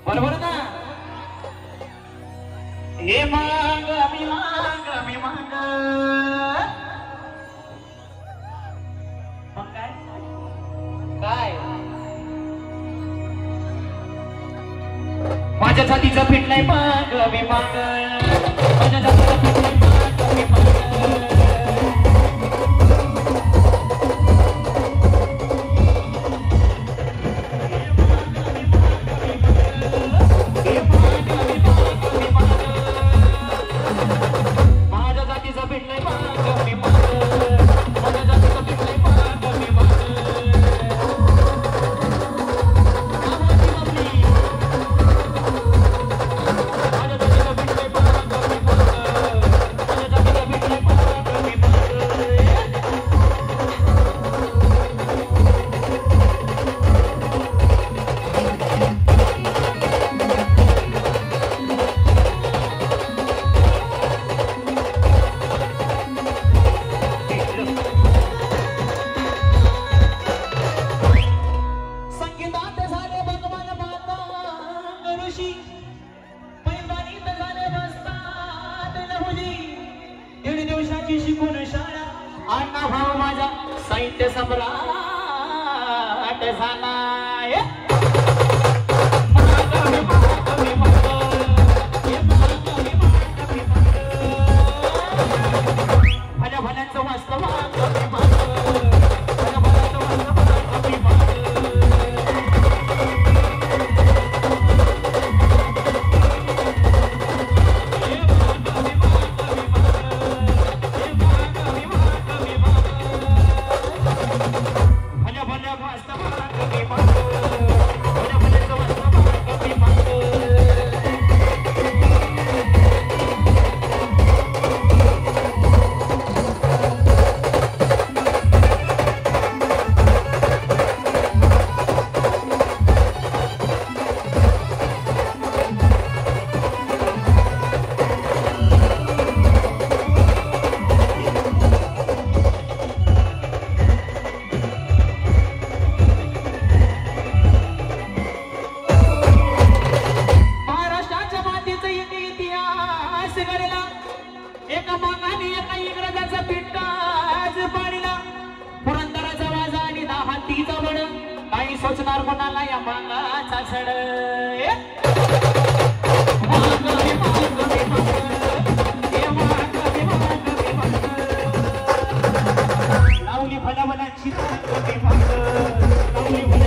बरोबर ना. हे माग मी माग मी माग मग काय काय माझ्या छातीचा पिटलाय माग मी माग माझ्या छातीचा पिटलाय माग मी माग शिकून शाळा अण्णा भाऊ माझा साहित्य सम्राट झालाय भल्या भल्यांचं वास्तव काही सोचणार कोणाला या मागाचा छड लावली भल्या भल्यांची लावली